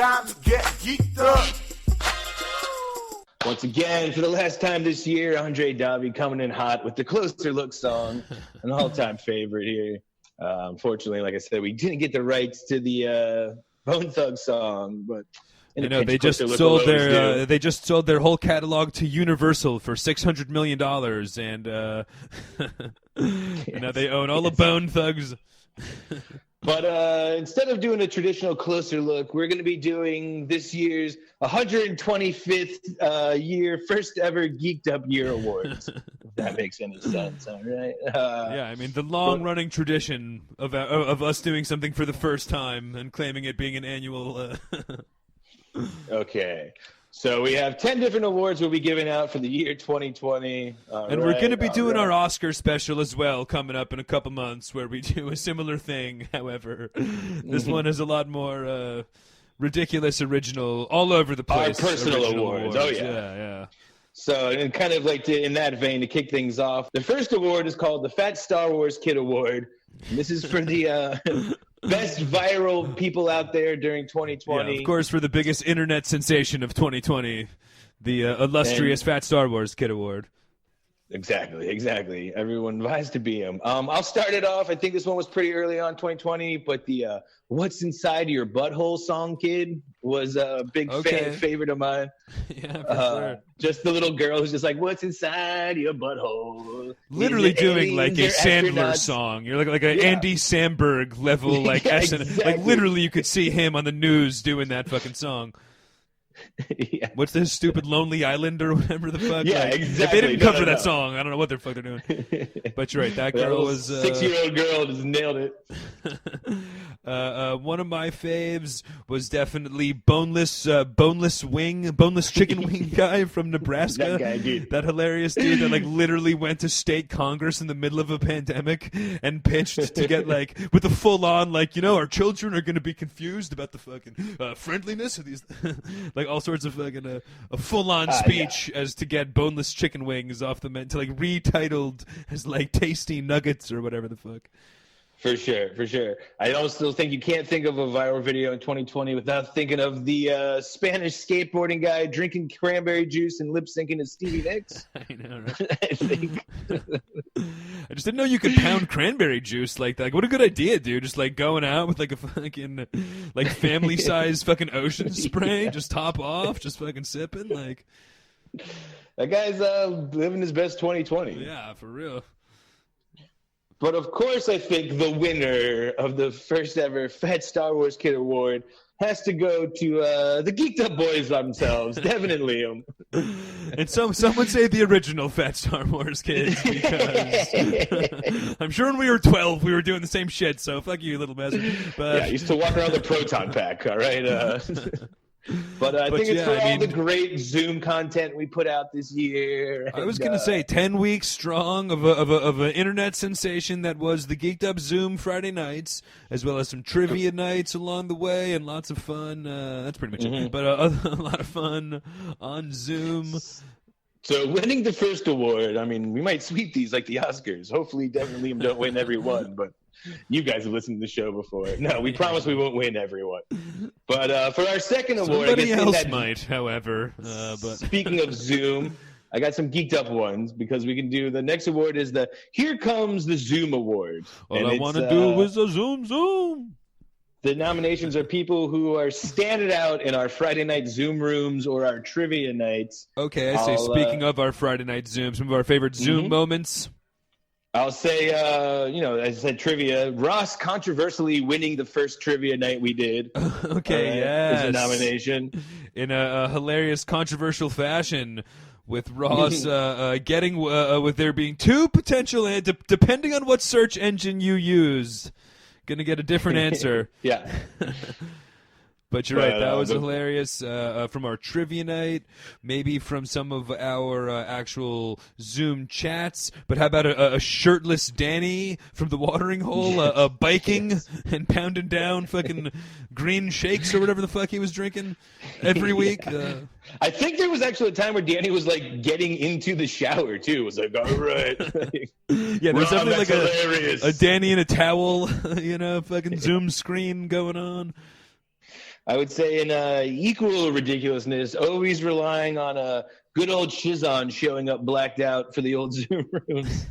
time to get geeked up. Once again, for the last time this year, Andre Davi coming in hot with the Closer Look song, an all-time favorite here. Unfortunately, like I said, we didn't get the rights to the Bone Thug song, but they just sold their whole catalog to Universal for $600 million, and now they own all the Bone Thugs. But instead of doing a traditional Closer Look, we're going to be doing this year's 125th year, first ever Geeked Up Year Awards. If that makes any sense, all right? Yeah, I mean, the long-running tradition of us doing something for the first time and claiming it being an annual... Okay. So we have 10 different awards we'll be giving out for the year 2020. And we're going to be doing our Oscar special as well coming up in a couple months where we do a similar thing. However, this one is a lot more ridiculous, original, all over the place. Our personal awards. Oh, yeah. Yeah. So, and kind of like in that vein, to kick things off, the first award is called the Fat Star Wars Kid Award. And this is for the... best viral people out there during 2020. Yeah, of course, for the biggest internet sensation of 2020, the illustrious Fat Star Wars Kid Award. Exactly. Everyone vies to be him. I'll start it off. I think this one was pretty early on 2020, but the What's Inside Your Butthole song, kid, was a big fan favorite of mine. Yeah, for sure. Just the little girl who's just like, what's inside your butthole? Literally doing like a Sandler song. You're like an Andy Samberg level, like exactly. Like literally you could see him on the news doing that fucking song. Yeah. What's this stupid Lonely Island or whatever the fuck? Yeah, like, exactly. If they didn't cover that song, I don't know what the fuck they're doing. But you're right, that girl was 6-year-old girl just nailed it. One of my faves was definitely boneless chicken wing guy from Nebraska. That guy, dude. That hilarious dude that like literally went to state Congress in the middle of a pandemic and pitched to get like with a full on like, you know, our children are going to be confused about the fucking friendliness of these like all sorts of fucking a full on speech as to get boneless chicken wings off the menu to like retitled as like tasty nuggets or whatever the fuck. For sure. I also think you can't think of a viral video in 2020 without thinking of the Spanish skateboarding guy drinking cranberry juice and lip syncing as Stevie Nicks. I know, right? I think. I just didn't know you could pound cranberry juice like that. Like, what a good idea, dude. Just like going out with like a fucking like family size fucking ocean spray, just top off, just fucking sipping. Like that guy's living his best 2020. Yeah, for real. But of course, I think the winner of the first ever Fat Star Wars Kid Award has to go to the Geeked Up boys themselves, Devin and Liam. And some would say the original Fat Star Wars kids, because I'm sure when we were 12, we were doing the same shit, so fuck you, little bastard. But yeah, I used to walk around the Proton Pack, all right? But I think it's for all the great Zoom content we put out this year. I was going to say 10 weeks strong of an internet sensation that was the Geeked Up Zoom Friday nights, as well as some trivia nights along the way and lots of fun. That's pretty much it. But a lot of fun on Zoom. So winning the first award, I mean, we might sweep these like the Oscars. Hopefully, Devin and Liam don't win every one, but you guys have listened to the show before. No, we promise we won't win everyone. But for our second award, somebody else might, however. But speaking of Zoom, I got some geeked up ones because we can do the next award is the Here Comes the Zoom Award. All I want to do is a Zoom. The nominations are people who are standing out in our Friday night Zoom rooms or our trivia nights. Okay, I say speaking of our Friday night Zoom, some of our favorite Zoom moments. I'll say, as I said, trivia. Ross controversially winning the first trivia night we did. Okay, yes. Is a nomination. In a hilarious, controversial fashion, with Ross getting, with there being two potential, depending on what search engine you use, going to get a different answer. Yeah. But you're right, that was hilarious from our trivia night, maybe from some of our actual Zoom chats. But how about a shirtless Danny from the watering hole biking and pounding down fucking green shakes or whatever the fuck he was drinking every week? I think there was actually a time where Danny was like getting into the shower too. It was like, all right. Yeah, there's definitely like a Danny in a towel, fucking Zoom screen going on. I would say in equal ridiculousness, always relying on a good old Shizon showing up blacked out for the old Zoom rooms.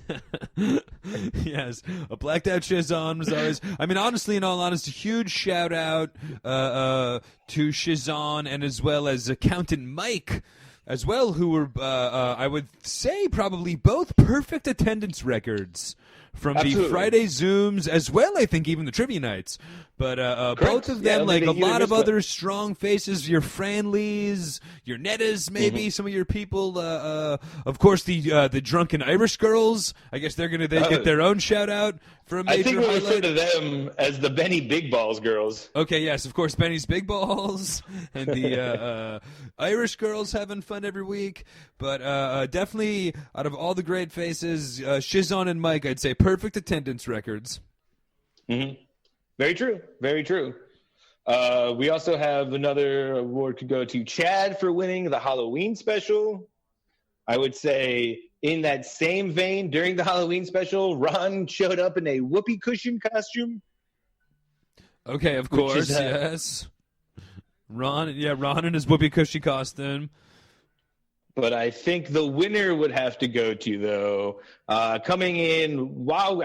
Yes, a blacked out Shizon was always. I mean, honestly, in all honesty, huge shout out to Shizon and as well as Accountant Mike. As well, who were, I would say, probably both perfect attendance records from Absolutely. the Friday Zooms, as well, I think, even the trivia nights. But both of them, like a lot of other strong faces, your Franleys, your Nettas, maybe, some of your people. Of course, the drunken Irish girls. I guess they get their own shout-out for a major I think we highlight. refer to them as the Benny Big Balls girls. Okay, yes, of course, Benny's Big Balls and the Irish girls having fun every week. But definitely, out of all the great faces, Shizon and Mike, I'd say perfect attendance records. Mm-hmm. Very true. Very true. We also have another award to go to Chad for winning the Halloween special. I would say in that same vein, during the Halloween special, Ron showed up in a whoopee cushion costume. Okay, of course, yes. Ron in his whoopee cushion costume. But I think the winner would have to go to, though, coming in while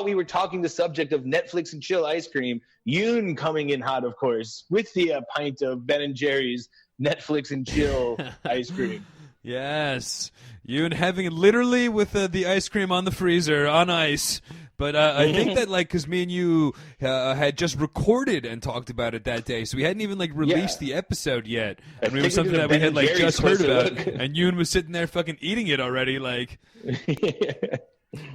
we were talking the subject of Netflix and chill ice cream, Yoon coming in hot, of course, with the pint of Ben & Jerry's Netflix and chill ice cream. Yes. Yoon having it literally with the ice cream on the freezer, on ice. But I think that, like, because me and you had just recorded and talked about it that day, so we hadn't even, like, released the episode yet. And it was something that we had, like, just heard about. And Yoon was sitting there fucking eating it already, like.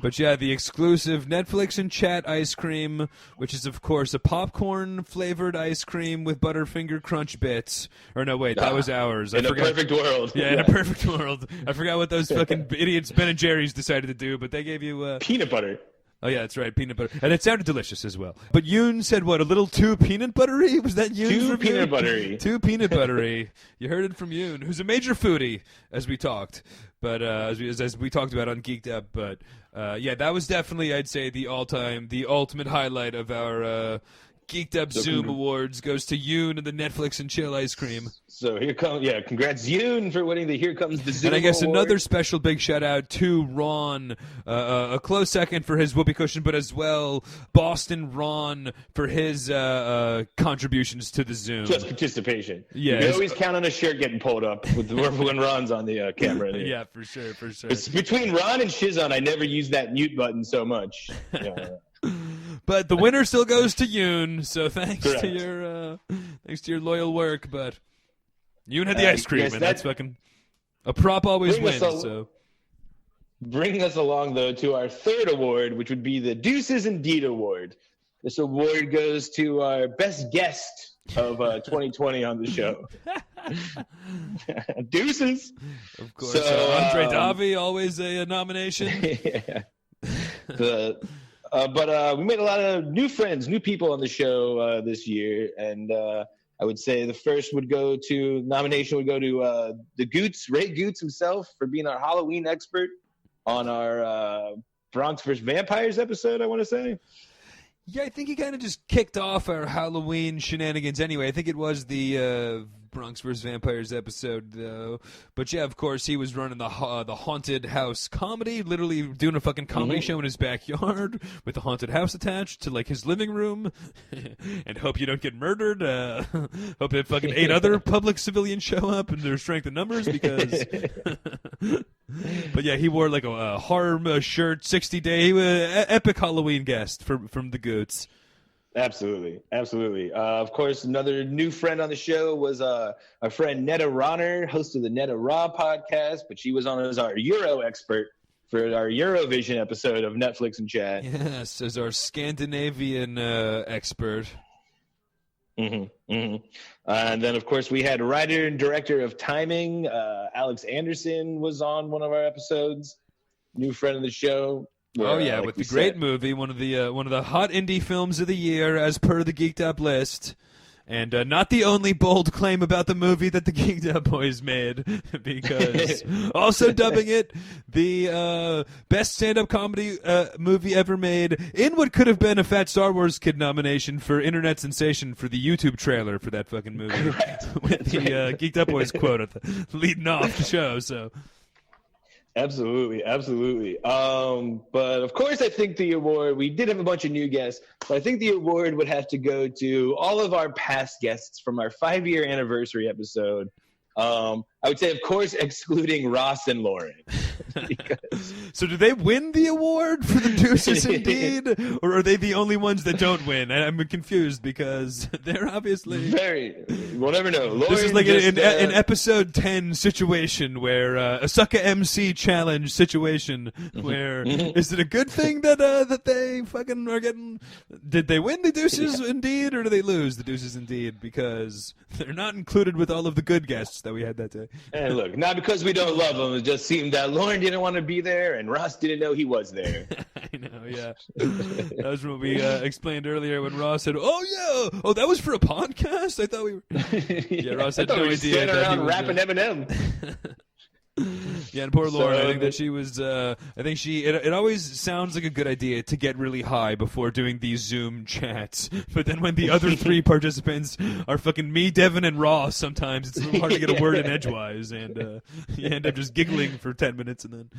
But, yeah, the exclusive Netflix and chat ice cream, which is, of course, a popcorn-flavored ice cream with Butterfinger Crunch bits. Or, no, wait, that was ours. In a perfect world. Yeah, in a perfect world. I forgot what those fucking idiots Ben & Jerry's decided to do, but they gave you... peanut butter. Oh, yeah, that's right, peanut butter. And it sounded delicious as well. But Yoon said, what, a little too peanut buttery? Was that Yoon's Too review? peanut buttery. Too peanut buttery. You heard it from Yoon, who's a major foodie, as we talked. But as we talked about on Geeked Up. But, yeah, that was definitely, I'd say, the ultimate highlight of our Geeked Up Zoom Awards goes to Yoon and the Netflix and chill ice cream. So here comes, congrats Yoon for winning the Here Comes the Zoom And I guess Award. another special big shout out to Ron, a close second for his whoopee cushion, but as well Boston Ron for his contributions to the Zoom. Just participation. Yeah, you can always count on a shirt getting pulled up when Ron's on the camera. Yeah, for sure. It's between Ron and Shizon, I never use that mute button so much. But the winner still goes to Yoon, so thanks Correct. to your loyal work. But Yoon had the ice cream, yes, and that's fucking a prop always wins. Bringing us along though to our third award, which would be the Deuces Indeed Award. This award goes to our best guest of 2020 on the show. Deuces. Of course, So, Andre Davi, always a nomination. Yeah. But we made a lot of new friends, new people on the show this year, and I would say the nomination would go to the Goots, Ray Goots himself, for being our Halloween expert on our Bronx vs. Vampires episode, I want to say. Yeah, I think he kind of just kicked off our Halloween shenanigans anyway. I think it was the Bronx vs. Vampires episode, though. But yeah, of course, he was running the haunted house comedy, literally doing a fucking comedy show in his backyard with the haunted house attached to, like, his living room. And hope you don't get murdered. Hope that fucking 8 other public civilians show up in their strength in numbers because... But yeah, he wore like a horror shirt, 60-day epic Halloween guest from the Goots. Absolutely. Of course, another new friend on the show was our friend Netta Ronner, host of the Netta Raw podcast, but she was on as our Euro expert for our Eurovision episode of Netflix and Chat. Yes, as our Scandinavian expert. And then, of course, we had writer and director of Timing, Alex Anderson, was on one of our episodes. New friend of the show. Where, with the great movie, one of the hot indie films of the year, as per the Geeked Up list. And not the only bold claim about the movie that the Geeked Up Boys made, because also dubbing it the best stand-up comedy movie ever made in what could have been a Fat Star Wars Kid nomination for Internet Sensation for the YouTube trailer for that fucking movie. With the Geeked Up Boys quote at leading off the show, so... Absolutely. But of course, I think the award, we did have a bunch of new guests, but I think the award would have to go to all of our past guests from our 5-year anniversary episode. I would say, of course, excluding Ross and Lauren. Because... So do they win the award for the Deuces Indeed? Or are they the only ones that don't win? I'm confused because they're obviously... We'll never know. Lauren this is like an episode 10 situation where a sucker MC challenge situation where is it a good thing that they fucking are getting... Did they win the Deuces Indeed or do they lose the Deuces Indeed? Because they're not included with all of the good guests that we had that day. And look, not because we don't love them. It just seemed that Lauren didn't want to be there and Ross didn't know he was there. I know, yeah. That was what we explained earlier when Ross said, "Oh yeah, oh that was for a podcast." I thought we were. Yeah, Ross had no idea that around he was rapping Eminem. Yeah, and poor Lauren. I think that she was. I think she. It always sounds like a good idea to get really high before doing these Zoom chats. But then when the other 3 participants are fucking me, Devin, and Ross, sometimes it's a little hard to get a word in edgewise, and you end up just giggling for 10 minutes and then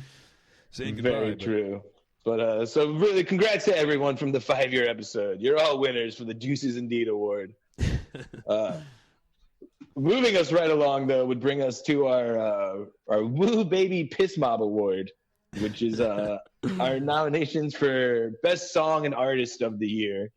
saying goodbye. Very true. But so really, congrats to everyone from the 5-year episode. You're all winners for the Deuces Indeed Award. Moving us right along, though, would bring us to our Woo Baby Piss Mob Award, which is our nominations for Best Song and Artist of the Year.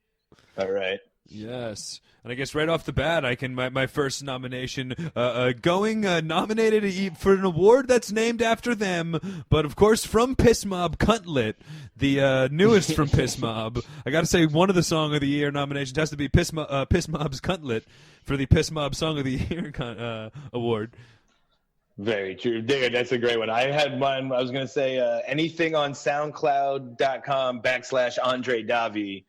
All right. Yes. And I guess right off the bat, I can my first nomination nominated for an award that's named after them, but of course from Piss Mob, Cuntlet, the newest from Piss Mob. I got to say, one of the Song of the Year nominations has to be Piss Mob's Cuntlet for the Piss Mob Song of the Year award. Very true. Dude, that's a great one. I had mine. I was going to say anything on SoundCloud.com/Andre Davi.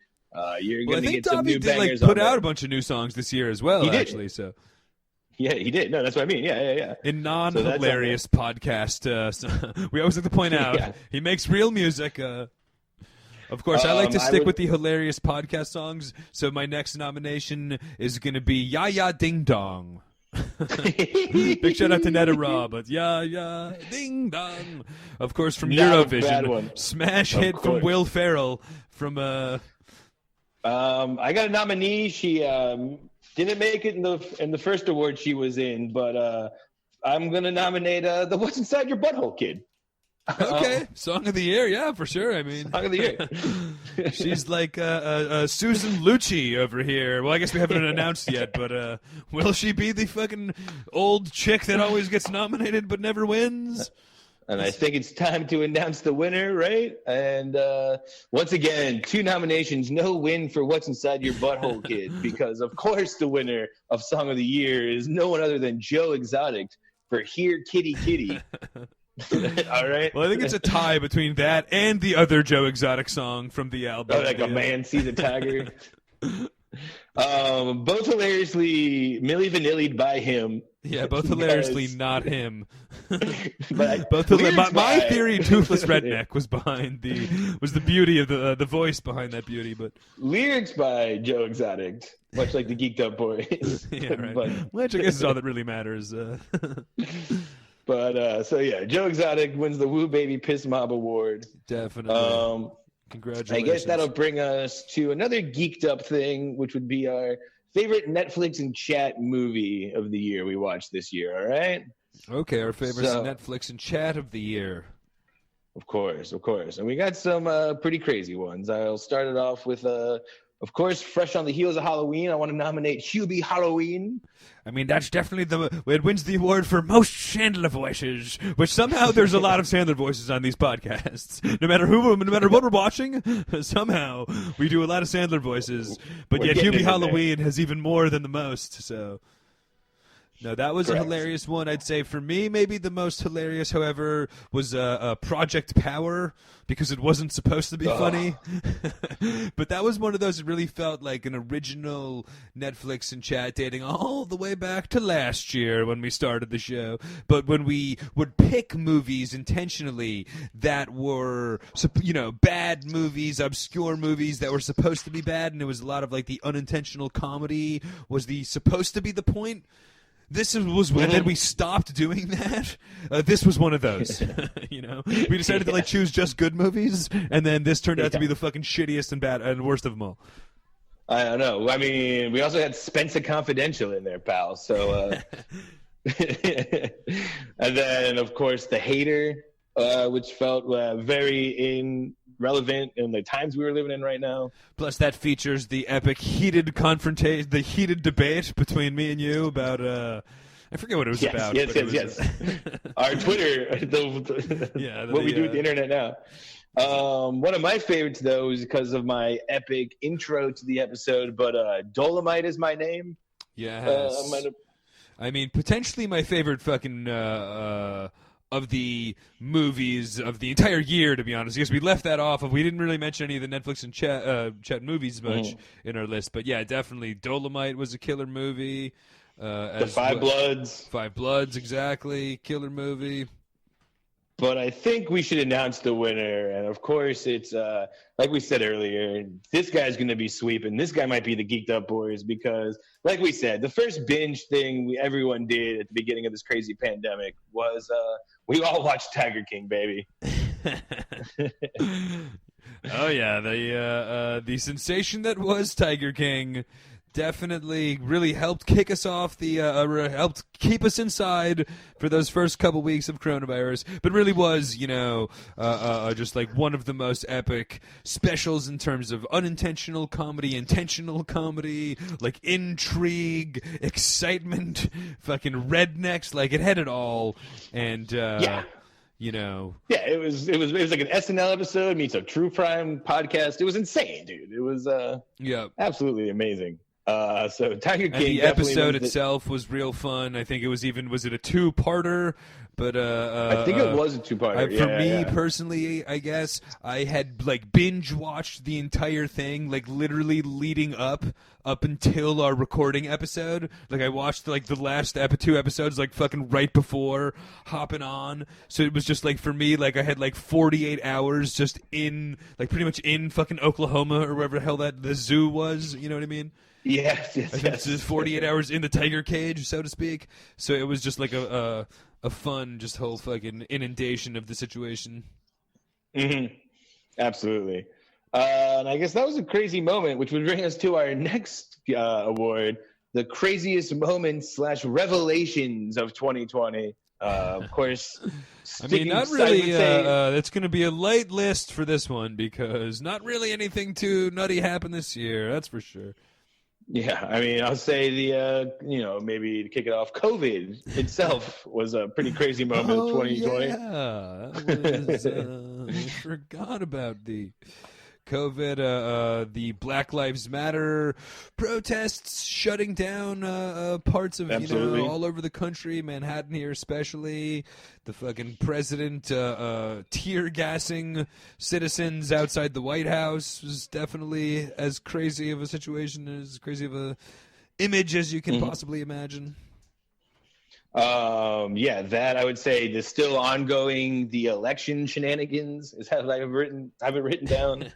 You're going to get some new bangers. Put out a bunch of new songs this year as well. He did. Actually. So. Yeah, he did. No, that's what I mean. Yeah. In non-hilarious podcast, we always like to point out he makes real music. Of course, I like to stick with the hilarious podcast songs. So my next nomination is going to be Ya Ya Ding Dong. Big shout out to Netta Raw, but Ya Ding Dong. Of course, from Eurovision, smash hit from Will Ferrell. From I got a nominee. She didn't make it in the first award she was in, but I'm gonna nominate the "What's Inside Your Butthole" kid. Okay, Song of the Year, yeah, for sure. I mean, Song of the Year. She's like Susan Lucci over here. Well, I guess we haven't announced yet, but will she be the fucking old chick that always gets nominated but never wins? And I think it's time to announce the winner, right? And once again, 2 nominations, no win for What's Inside Your Butthole Kid, because of course the winner of Song of the Year is no one other than Joe Exotic for Here Kitty Kitty. All right. Well, I think it's a tie between that and the other Joe Exotic song from the album. Oh, like A Man Sees a Tiger. Both hilariously Milli Vanilli'd by him. Yeah, both hilariously not him. But both my theory, Toothless Redneck was the beauty of the voice behind that beauty, but lyrics by Joe Exotic, much like the Geeked Up Boys. Yeah, right. Which I guess is all that really matters. But so yeah, Joe Exotic wins the Woo Baby Piss Mob Award. Definitely. Congratulations. I guess that'll bring us to another geeked up thing, which would be our favorite Netflix and chat movie of the year we watched this year. All right. Okay, our favorite Netflix and chat of the year. Of course. And we got some pretty crazy ones. I'll start it off with of course, fresh on the heels of Halloween, I want to nominate Hubie Halloween. I mean, that's definitely it wins the award for most Sandler voices, which somehow there's a lot of Sandler voices on these podcasts. No matter what we're watching, somehow we do a lot of Sandler voices. But yet Hubie Halloween has even more than the most. So No, that was Correct. a hilarious one. I'd say for me, maybe the most hilarious, however, was Project Power, because it wasn't supposed to be funny. But that was one of those that really felt like an original Netflix and chat dating all the way back to last year when we started the show. But when we would pick movies intentionally that were, bad movies, obscure movies that were supposed to be bad, and it was a lot of like the unintentional comedy was supposed to be the point. This was when then we stopped doing that. This was one of those. We decided to choose just good movies, and then this turned out to be the fucking shittiest and bad and worst of them all. I don't know. I mean, we also had Spencer Confidential in there, pal. So, and then of course the Hater, which felt very relevant in the times we were living in right now. Plus, that features the epic heated confrontation, the heated debate between me and you about. I forget what it was about. Yes. Our Twitter, what we do with the internet now. One of my favorites, though, is because of my epic intro to the episode. But Dolomite is my name. Yes. I mean, potentially my favorite fucking. Of the movies of the entire year, to be honest, because we left that off. We didn't really mention any of the Netflix and chat movies much in our list, but yeah, definitely Dolomite was a killer movie. The Five Bloods. Five Bloods, exactly, killer movie. But I think we should announce the winner, and of course, it's like we said earlier. This guy's going to be sweeping. This guy might be the Geeked Up Boys because, like we said, the first binge thing everyone did at the beginning of this crazy pandemic was we all watched Tiger King, baby. Oh yeah, the sensation that was Tiger King definitely really helped kick us off helped keep us inside for those first couple weeks of coronavirus, but really was, just like one of the most epic specials in terms of unintentional comedy, intentional comedy, like intrigue, excitement, fucking rednecks, like it had it all. And Yeah, it was like an SNL episode meets a true crime podcast. It was insane, dude. It was absolutely amazing. So Tiger King. And the episode itself was real fun. I think it was it a two-parter? But I think it was a two-parter. For me personally, I guess I had binge watched the entire thing, literally leading up until our recording episode. I watched the last two episodes fucking right before hopping on. So it was just for me, I had 48 hours just in pretty much in fucking Oklahoma or wherever the hell the zoo was. You know what I mean? Yes. Just 48 hours in the tiger cage, so to speak. So it was just a fun, just whole fucking inundation of the situation. Mm-hmm. Absolutely. And I guess that was a crazy moment, which would bring us to our next award, the craziest moments / revelations of 2020. Of course, I mean, not really. It's going to be a light list for this one because not really anything too nutty happened this year. That's for sure. Yeah, I mean, I'll say maybe to kick it off, COVID itself was a pretty crazy moment of 2020. Yeah, that was, I forgot about the COVID, the Black Lives Matter protests shutting down parts of all over the country, Manhattan here especially. The fucking president tear gassing citizens outside the White House was definitely as crazy of a situation, as crazy of a image as you can possibly imagine. That I would say the still ongoing the election shenanigans is how I have it written down.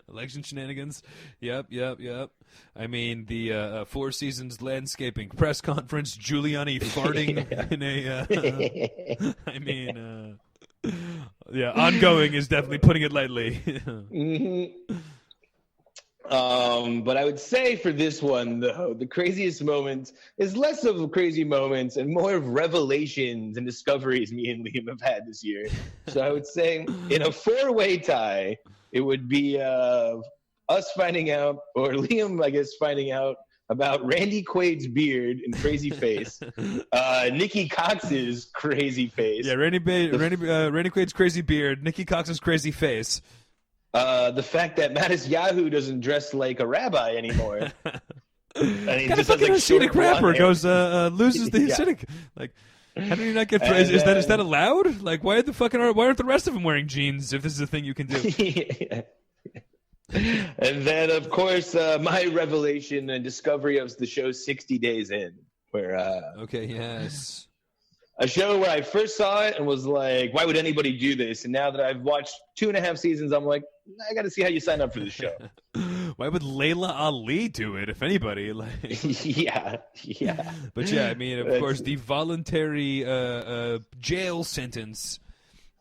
Election shenanigans. Yep. I mean the Four Seasons landscaping press conference, Giuliani farting in a. I mean, ongoing is definitely putting it lightly. Mm-hmm. But I would say for this one, though, the craziest moments is less of crazy moments and more of revelations and discoveries me and Liam have had this year. So I would say in a 4-way tie, it would be us finding out, or Liam, I guess, finding out about Randy Quaid's beard and crazy face, Nikki Cox's crazy face. Yeah, Randy Quaid's crazy beard, Nikki Cox's crazy face. The fact that Mattis Yahoo doesn't dress like a rabbi anymore. And he Got a just has, fucking like, short acidic rapper blonde hair. goes loses the Yeah. acidic. Like, how do you not get? And, Is that allowed? Like, why aren't the rest of them wearing jeans if this is a thing you can do? And then, of course, my revelation and discovery of the show 60 Days In, where Okay, yes. a show where I first saw it and was like, why would anybody do this? And now that I've watched 2.5 seasons, I'm like, I got to see how you sign up for this show. Why would Layla Ali do it, if anybody? Like, yeah. but yeah, I mean, of course, the voluntary jail sentence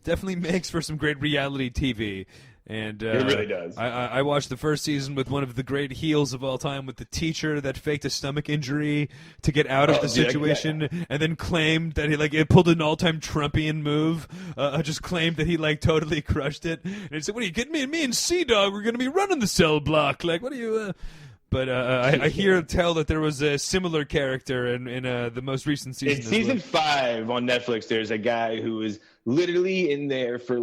definitely makes for some great reality TV. And It really does. I watched the first season with one of the great heels of all time, with the teacher that faked a stomach injury to get out of the situation, and then claimed that he pulled an all-time Trumpian move. Just claimed that he totally crushed it. And he said, "What are you kidding me? And me and C-Dog we're gonna be running the cell block. Like, what are you?" But I tell that there was a similar character in the most recent season. In season 5 on Netflix, there's a guy who is literally in there for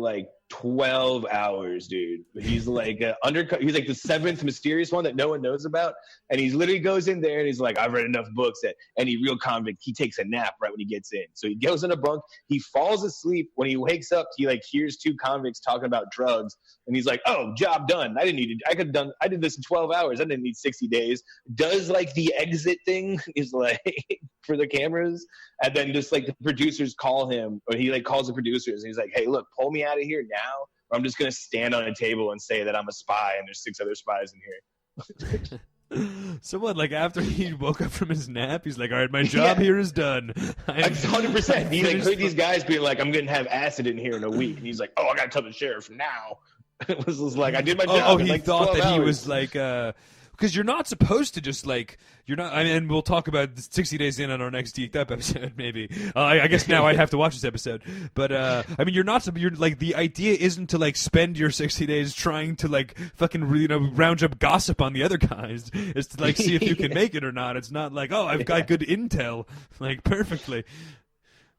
12 hours, dude. He's like he's like the 7th mysterious one that no one knows about, and he literally goes in there and he's like, I've read enough books that any real convict, he takes a nap right when he gets in. So he goes in a bunk, he falls asleep. When he wakes up, he hears 2 convicts talking about drugs, and he's like, oh, job done. I did this in 12 hours. I didn't need 60 days. Does the exit thing is for the cameras, and then just the producers call him, or he calls the producers and he's like, hey, look, pull me out of here now, or I'm just gonna stand on a table and say that I'm a spy and there's 6 other spies in here. Someone after he woke up from his nap, he's like, all right, my job here is done. 100%. He heard these guys being like, I'm gonna have acid in here in a week, and he's like, oh, I gotta tell the sheriff now. It was just I did my job. He thought that hours. he was because you're not supposed to just you're not. I mean, and we'll talk about 60 Days In on our next Geeked Up episode, maybe. I guess now I'd have to watch this episode, but I mean, you're not. You're the idea isn't to spend your 60 days trying to fucking round up gossip on the other guys. It's to see if you can make it or not. It's not I've got good intel, perfectly.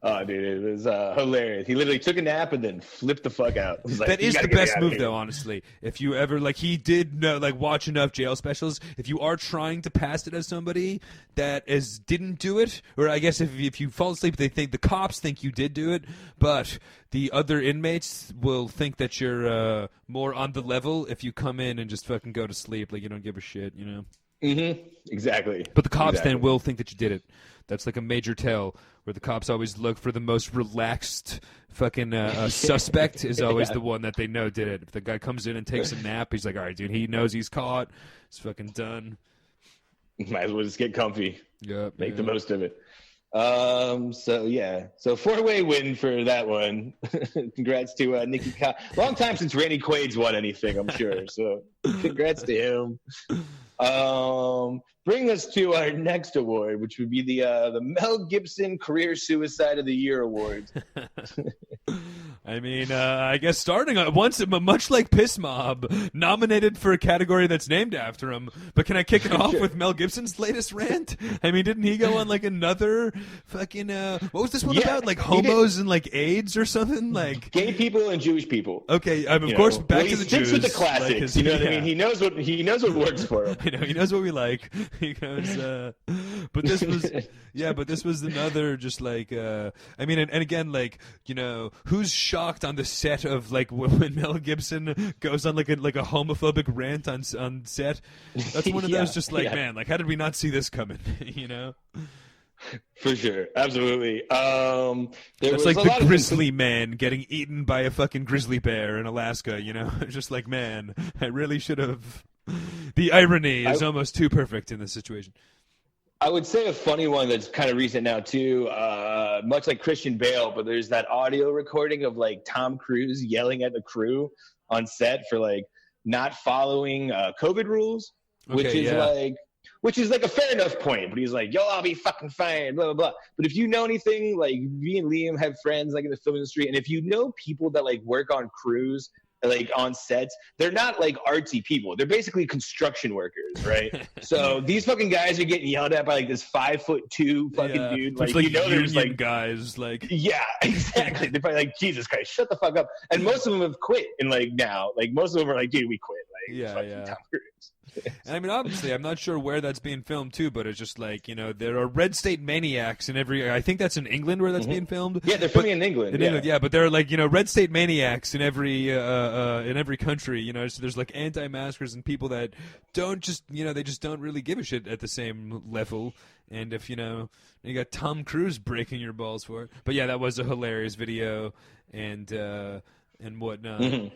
Oh, dude, it was hilarious. He literally took a nap and then flipped the fuck out. That is the best move, though, honestly. If you ever, he did know, watch enough jail specials, if you are trying to pass it as somebody that didn't do it, or I guess if you fall asleep, the cops think you did do it, but the other inmates will think that you're more on the level if you come in and just fucking go to sleep, you don't give a shit, you know? Mm-hmm. Exactly. But the cops then will think that you did it. That's a major tell, where the cops always look for the most relaxed fucking suspect is always the one that they know did it. If the guy comes in and takes a nap, he's like, all right, dude, he knows he's caught. It's fucking done. Might as well just get comfy. Yep. Make the most of it. So 4-way win for that one. Congrats to Nikki Cobb. Long time since Randy Quaid's won anything, I'm sure. So congrats to him. Bring us to our next award, which would be the Mel Gibson Career Suicide of the Year Awards. I mean, I guess starting much like Piss Mob, nominated for a category that's named after him. But can I kick it off with Mel Gibson's latest rant? I mean, didn't he go on another fucking what was this one about? Homos and AIDS or something? Gay people and Jewish people. Okay, of course, back to the Jews. He sticks with the classics. You know what I mean? He knows what works for him. I know, he knows what we like. He goes, but this was another just I mean, and again, who's shocked on the set of when Mel Gibson goes on a homophobic rant on set? That's one of those man, how did we not see this coming? You know. For sure, absolutely. It's the grizzly man getting eaten by a fucking grizzly bear in Alaska. You know, just man, I really should have. The irony is almost too perfect in this situation. I would say a funny one that's kind of recent now too, much like Christian Bale, but there's that audio recording of Tom Cruise yelling at the crew on set for not following COVID rules, which is a fair enough point. But he's like, "Yo, I'll be fucking fine," blah blah blah. But if you know anything, me and Liam have friends in the film industry, and if you know people that work on crews, on sets, they're not artsy people. They're basically construction workers, right? So these fucking guys are getting yelled at by this 5'2" fucking dude. There's guys yeah, exactly. They're probably Jesus Christ, shut the fuck up. And most of them have quit. And now, most of them are dude, we quit. fucking Tom Cruise. And I mean, obviously, I'm not sure where that's being filmed too, but it's just like, there are red state maniacs in every. I think that's in England where that's being filmed. Yeah, they're filming in England. In England, yeah, but there are like red state maniacs in every country. So there's like anti-maskers and people that don't just they just don't really give a shit at the same level. And if you got Tom Cruise breaking your balls for it, but yeah, that was a hilarious video and whatnot. Mm-hmm.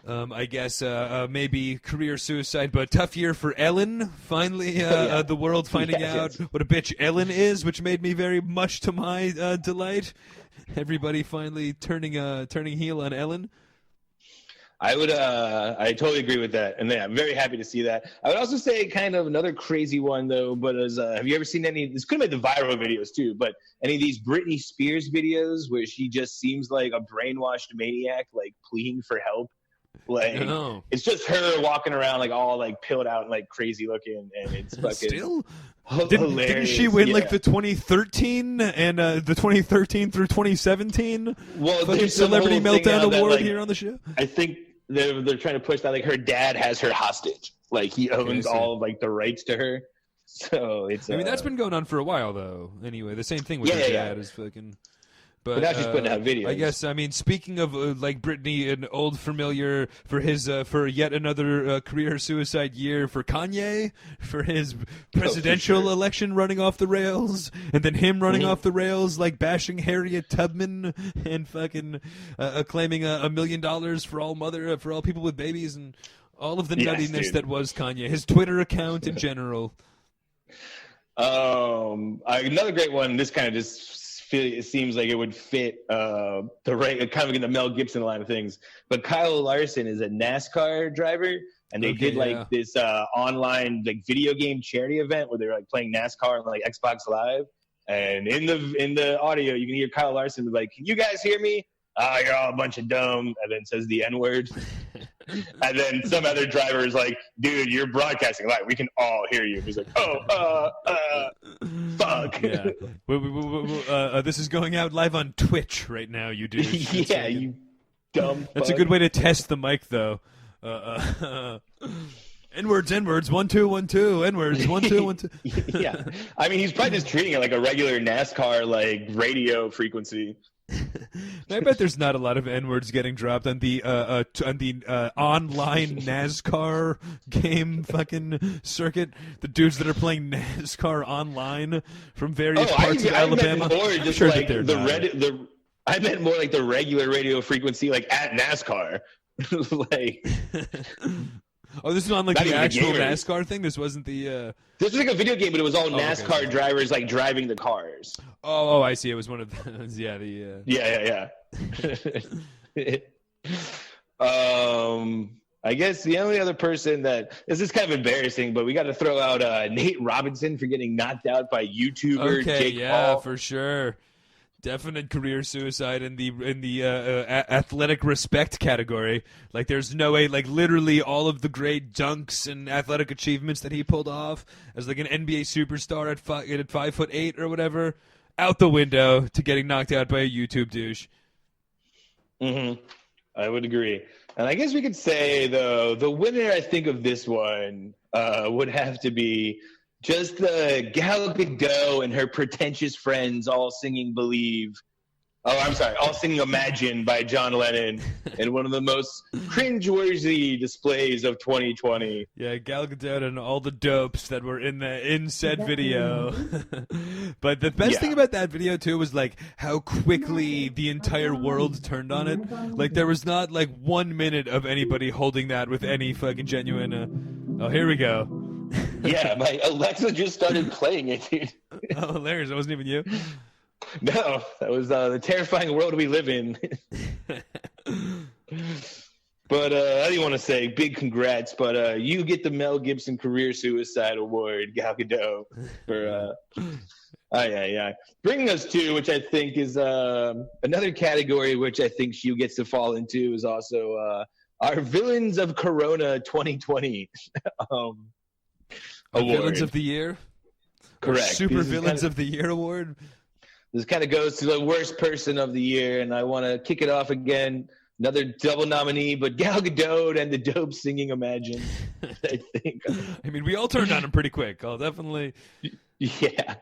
I guess maybe career suicide, but tough year for Ellen. Finally, the world finding out what a bitch Ellen is, which made me very much to my delight. Everybody finally turning heel on Ellen. I totally agree with that, and I'm very happy to see that. I would also say kind of another crazy one though, but have you ever seen any? This could have been the viral videos too, but any of these Britney Spears videos where she just seems like a brainwashed maniac, like pleading for help. Like it's just her walking around like all like pilled out and like crazy looking, and it's fucking still hilarious. Didn't she win like the 2013 and the 2013 through 2017 fucking Celebrity Meltdown Award that, here on the show? I think they're trying to push that like her dad has her hostage, like he owns all of like the rights to her. So it's. I mean that's been going on for a while though. Anyway, the same thing with her dad is fucking. But now she's putting out videos. I guess, speaking of like Britney, an old familiar for his for yet another career suicide year for Kanye, for his presidential election running off the rails, and then him running off the rails, like bashing Harriet Tubman and fucking claiming $1 million for all people with babies and all of the nuttiness that was Kanye. His Twitter account in general. Another great one. This kind of just. It seems like it would fit the right kind of in the Mel Gibson line of things. But Kyle Larson is a NASCAR driver, and they did like this online like video game charity event where they were like playing NASCAR on like Xbox Live. And in the audio, you can hear Kyle Larson like, "Can you guys hear me? You're all a bunch of dumb," and then says the N-word. And then some other driver is like, "Dude, you're broadcasting live. We can all hear you." He's like, fuck. Yeah. This is going out live on Twitch right now, you do. Yeah, you dumb That's fuck. a good way to test the mic, though. N-words, 1 2 1 2. N-words, 1 2 1 2. Yeah. I mean, he's probably just treating it like a regular NASCAR like radio frequency. I bet there's not a lot of N-words getting dropped on the online NASCAR game fucking circuit. The dudes that are playing NASCAR online from various parts of Alabama. I'm sure like I meant more like the regular radio frequency, like at NASCAR. Like. Oh, this is on like the actual NASCAR thing? This wasn't the... This was like a video game, but it was all NASCAR drivers like driving the cars. Oh, I see. It was one of those. Yeah, Yeah. I guess the only other person that... This is kind of embarrassing, but we got to throw out Nate Robinson for getting knocked out by YouTuber Jake Paul. For sure. Definite career suicide in the athletic respect category. Like, there's no way. Like, literally, all of the great dunks and athletic achievements that he pulled off as like an NBA superstar at 5'8" or whatever, out the window to getting knocked out by a YouTube douche. I would agree, and I guess we could say though the winner, I think, of this one would have to be. Just Gal Gadot and her pretentious friends all singing "Believe." Oh, I'm sorry, all singing "Imagine" by John Lennon in one of the most cringeworthy displays of 2020. Yeah, Gal Gadot and all the dopes that were in said video. But the best thing about that video too was like how quickly the entire world turned on it. Like there was not like 1 minute of anybody holding that with any fucking genuine. Oh, here we go. Yeah, my Alexa just started playing it, dude. Oh, hilarious. That wasn't even you? No, that was the terrifying world we live in. But how do you want to say? Big congrats. But you get the Mel Gibson Career Suicide Award, Gal Gadot. For, bringing us to, which I think is another category which I think she gets to fall into, is also our Villains of Corona 2020 award. Villains of the Year? Correct. Super Villains of the Year award? This kind of goes to the worst person of the year, and I want to kick it off again Another double nominee, but Gal Gadot and the dope singing Imagine, I think. I mean, we all turned on him pretty quick. I'll definitely. Yeah.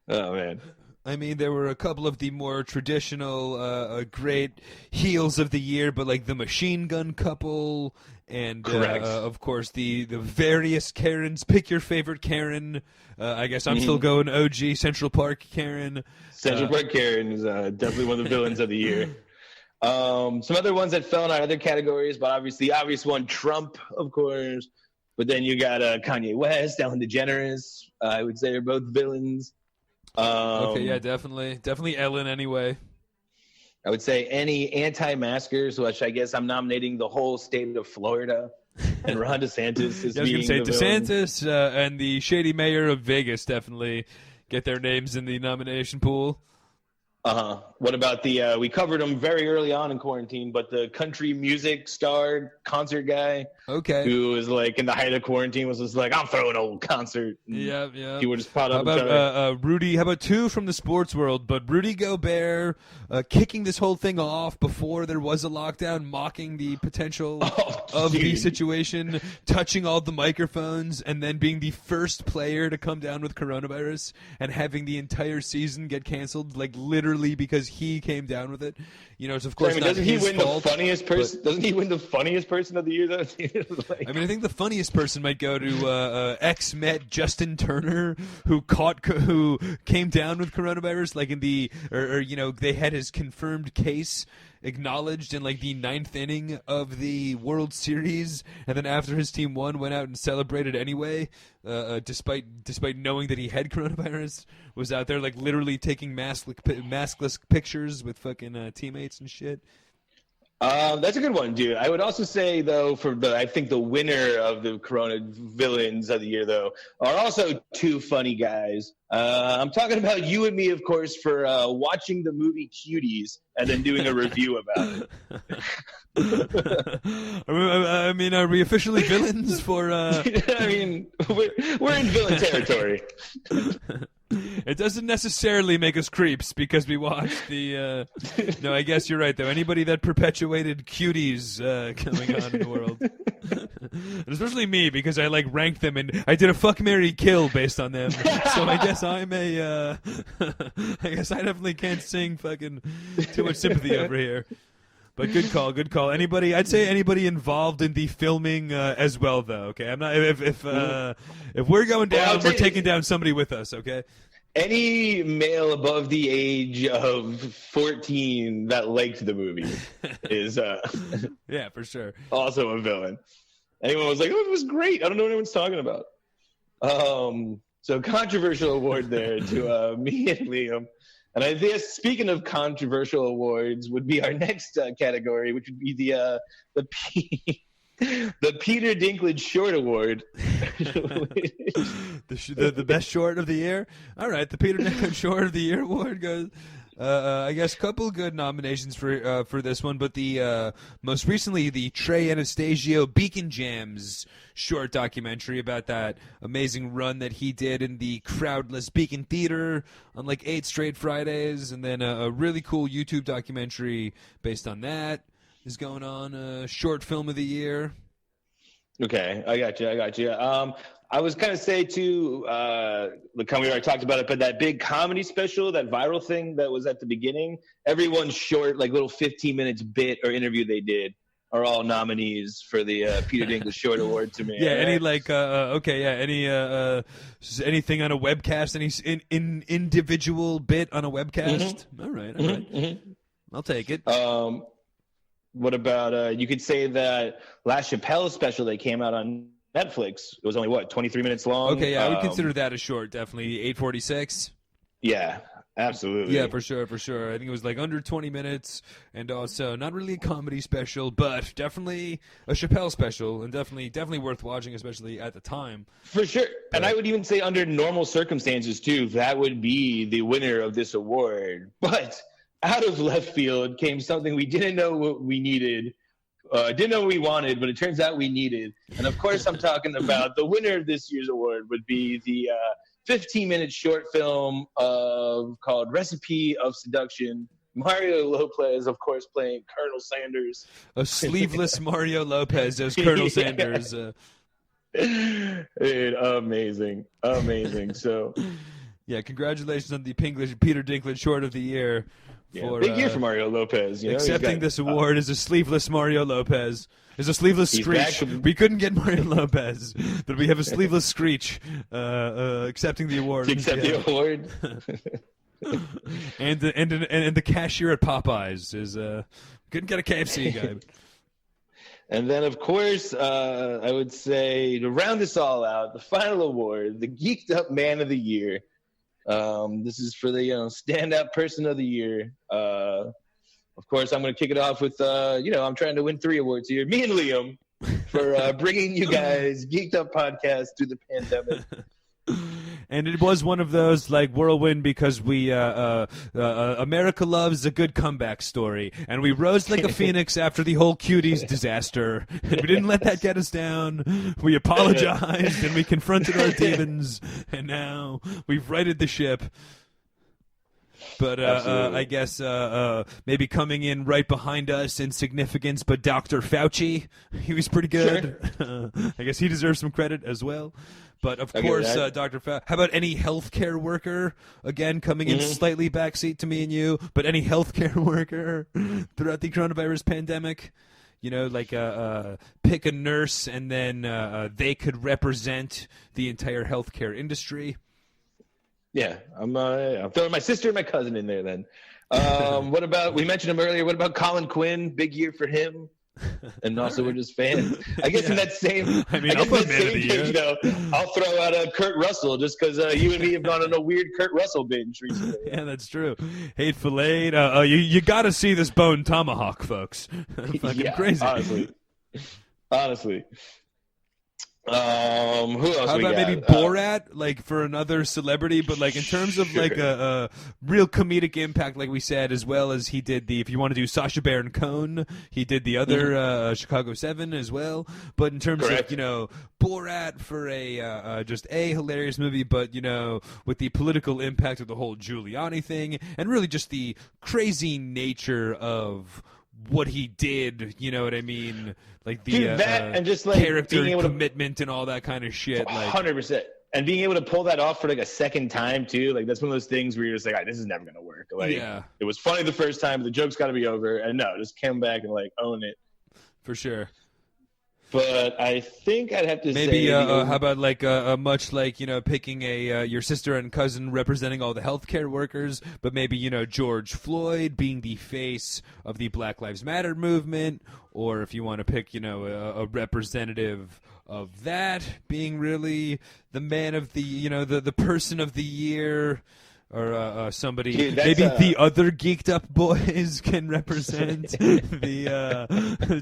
Oh, man. I mean, there were a couple of the more traditional great heels of the year, but like the Machine Gun Couple and, of course, the various Karens. Pick your favorite Karen. I guess I'm still going OG Central Park Karen. Central Park Karen is definitely one of the villains of the year. Some other ones that fell in our other categories, but obviously, the obvious one, Trump, of course. But then you got Kanye West, Ellen DeGeneres. I would say are both villains. Okay, yeah, definitely Ellen anyway. I would say any anti-maskers, which I guess I'm nominating the whole state of Florida, and Ron DeSantis is I was going to say villain. DeSantis and the shady mayor of Vegas definitely get their names in the nomination pool. What about the we covered him very early on in quarantine, but the country music star concert guy, who was like in the height of quarantine was just like, I'm throwing a whole concert. Yeah. He would just pot up. How about Rudy? How about two from the sports world? But Rudy Gobert kicking this whole thing off before there was a lockdown, mocking the potential of the situation, touching all the microphones, and then being the first player to come down with coronavirus and having the entire season get canceled, like literally because he came down with it. You know, it's of course not doesn't he his win fault, the funniest person? Doesn't he win the funniest person of the year though? Like, I mean, I think the funniest person might go to ex-Met Justin Turner, who came down with coronavirus, like in the or you know, they had his confirmed case acknowledged in like the 9th inning of the World Series, and then after his team won, went out and celebrated anyway, despite knowing that he had coronavirus. Was out there like literally taking maskless pictures with fucking teammates and shit. That's a good one, dude. I would also say, though, I think the winner of the Corona villains of the year, though, are also two funny guys. I'm talking about you and me, of course, for watching the movie Cuties and then doing a review about it. I mean, are we officially villains for? I mean, we're in villain territory. It doesn't necessarily make us creeps because we watched the. No, I guess you're right though. Anybody that perpetuated Cuties coming on in the world, and especially me because I like ranked them and I did a fuck, marry, kill based on them. So I guess I'm a. I guess I definitely can't sing fucking too much sympathy over here. But good call. I'd say anybody involved in the filming as well, though. Okay, I'm not. If we're going down, we're taking down somebody with us. Okay. Any male above the age of 14 that liked the movie is yeah, for sure. Also a villain. Anyone was like, "Oh, it was great." I don't know what anyone's talking about. So controversial award there to me and Liam. And I guess speaking of controversial awards, would be our next category, which would be the Peter Dinklage Short Award. the best short of the year. All right, the Peter Dinklage Short of the Year award goes. I guess a couple good nominations for this one, but the most recently the Trey Anastasio Beacon Jams short documentary about that amazing run that he did in the crowdless Beacon Theater on like 8 straight Fridays, and then a really cool YouTube documentary based on that is going on. Short film of the year. Okay, I got you. I was kind of say too, we already talked about it, but that big comedy special, that viral thing that was at the beginning, everyone's short, like little 15 minutes bit or interview they did are all nominees for the Peter Dinklage Short Award to me. Yeah, any like anything on a webcast, any individual bit on a webcast. Mm-hmm. All right. I'll take it. What about you could say that last Chappelle special that came out on Netflix, it was only 23 minutes long. Okay, yeah, I would consider that a short, definitely 8:46. Yeah, absolutely. Yeah, for sure. I think it was like under 20 minutes, and also not really a comedy special, but definitely a Chappelle special, and definitely worth watching, especially at the time. For sure, and I would even say under normal circumstances too, that would be the winner of this award. But out of left field came something we didn't know what we needed. Didn't know what we wanted, but it turns out we needed. And of course, I'm talking about the winner of this year's award would be the 15-minute short film called Recipe of Seduction, Mario Lopez, of course, playing Colonel Sanders. A sleeveless Mario Lopez as Colonel Sanders. Dude, amazing. So, yeah, congratulations on the Peter Dinklage Short of the Year. Yeah, big year for Mario Lopez. Accepting this award is a sleeveless Mario Lopez. Is a sleeveless Screech. We couldn't get Mario Lopez, but we have a sleeveless Screech accepting the award. The award. and the cashier at Popeyes is couldn't get a KFC guy. And then, of course, I would say to round this all out, the final award, the Geeked Up Man of the Year. This is for the standout person of the year. Of course, I'm going to kick it off with I'm trying to win 3 awards here. Me and Liam for bringing you guys Geeked Up podcast through the pandemic. And it was one of those like whirlwind because we America loves a good comeback story, and we rose like a phoenix after the whole cuties disaster, and we didn't let that get us down. We apologized and we confronted our demons, and now we've righted the ship. But I guess maybe coming in right behind us in significance, but Dr. Fauci, he was pretty good. Sure. I guess he deserves some credit as well. But, of course, Dr. Fauci. How about any healthcare worker, again, coming in slightly backseat to me and you, but any healthcare worker throughout the coronavirus pandemic? Like pick a nurse and then they could represent the entire healthcare industry. Yeah, I'm throwing my sister and my cousin in there then. What about, we mentioned him earlier, what about Colin Quinn? Big year for him. And also we're just fans. I guess in that same I'll put page, I'll throw out Kurt Russell just because you and me have gone on a weird Kurt Russell binge recently. Yeah, that's true. Hateful Eight. You got to see this Bone Tomahawk, folks. Fucking crazy. Honestly. Who else? How about maybe Borat, like for another celebrity, but like in terms of like a real comedic impact, like we said, as well as he did if you want to do Sacha Baron Cohen, he did the other Chicago 7 as well. But in terms of Borat for a just a hilarious movie, but with the political impact of the whole Giuliani thing, and really just the crazy nature of what he did, you know what I mean? Like the that and just like character and commitment and all that kind of shit. 100%. And being able to pull that off for like a second time too, like that's one of those things where you're just like, all right, this is never gonna work. Like it was funny the first time, but the joke's got to be over. And no, just come back and like own it. For sure. But I think I'd have to say maybe how about like much like picking your sister and cousin representing all the healthcare workers, but maybe George Floyd being the face of the Black Lives Matter movement, or if you want to pick a representative of that being really the man of the the person of the year. Or somebody, maybe the other Geeked Up boys can represent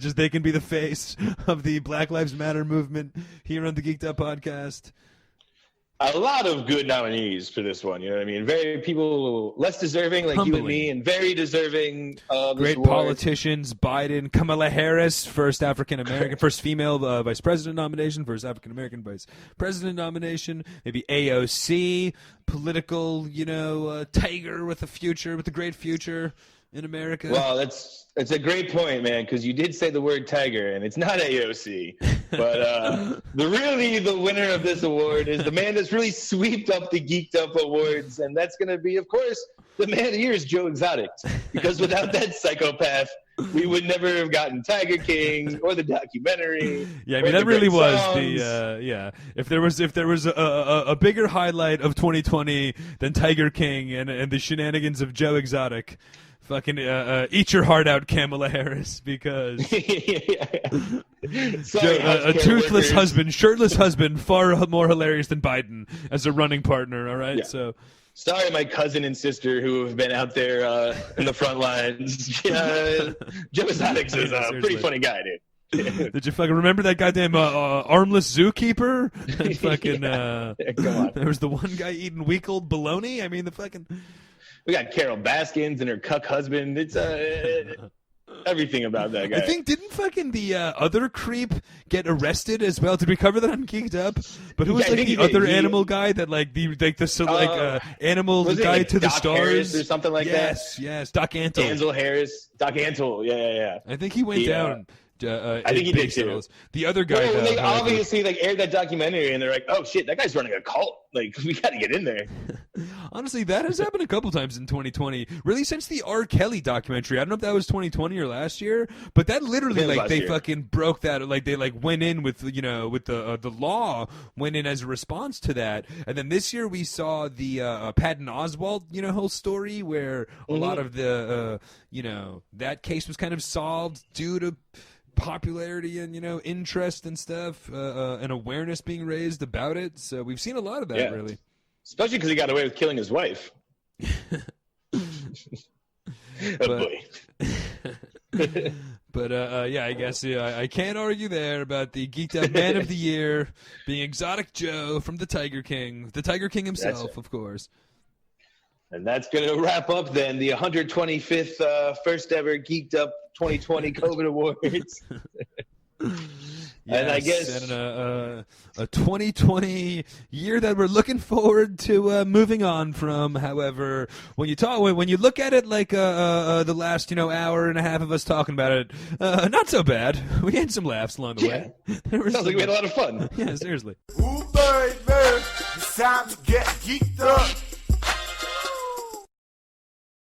just they can be the face of the Black Lives Matter movement here on the Geeked Up podcast. A lot of good nominees for this one, you know what I mean? Very people less deserving, like you and me, and very deserving of this great award. Politicians: Biden, Kamala Harris, first African American, first female vice president nomination, first African American vice president nomination. Maybe AOC, political, tiger with a great future in America. Well, that's a great point, man, because you did say the word tiger, and it's not AOC. But the winner of this award is the man that's really sweeped up the Geeked Up Awards, and that's going to be, of course, the man of the year is Joe Exotic, because without that psychopath, we would never have gotten Tiger King or the documentary. Yeah, I mean that really was the If there was a bigger highlight of 2020 than Tiger King and the shenanigans of Joe Exotic. Fucking eat your heart out, Kamala Harris, because a toothless husband, shirtless husband, far more hilarious than Biden as a running partner. All right, so sorry, my cousin and sister who have been out there in the front lines. Joe Exotic is a pretty funny guy, dude. Did you fucking remember that goddamn armless zookeeper? And fucking come on. There was the one guy eating week-old bologna. I mean, the fucking. We got Carol Baskins and her cuck husband. It's everything about that guy. I think didn't fucking the other creep get arrested as well? Did we cover that on Geeked Up? But who was Yeah, I like think the he did. other animal guy that like animal was it, guy like, to the Doc stars Harris or something like that? Yes, Doc Antle. Ansel Harris, Doc Antle, yeah. I think he went down. I think he did too. The other guy. Well, they obviously like aired that documentary, and they're like, "Oh shit, that guy's running a cult. Like, we got to get in there." Honestly, that has happened a couple times in 2020. Really, since the R. Kelly documentary. I don't know if that was 2020 or last year, but that literally, like, they fucking broke that. Like, they like went in with with the law went in as a response to that. And then this year we saw the Patton Oswalt whole story where a lot of the that case was kind of solved due to popularity and interest and stuff and awareness being raised about it. So we've seen a lot of that, really. Especially because he got away with killing his wife. Boy. But I guess I can't argue there about the Geeked Up Man of the Year being Exotic Joe from the Tiger King himself, of course. And that's going to wrap up then the 125th first ever Geeked Up 2020 COVID Awards. Yes, and I guess and a 2020 year that we're looking forward to moving on from. However, when you look at it like the last hour and a half of us talking about it, not so bad. We had some laughs along the way. Sounds like we had a lot of fun. Yeah, seriously. Ooh, baby, it's time to get geeked up.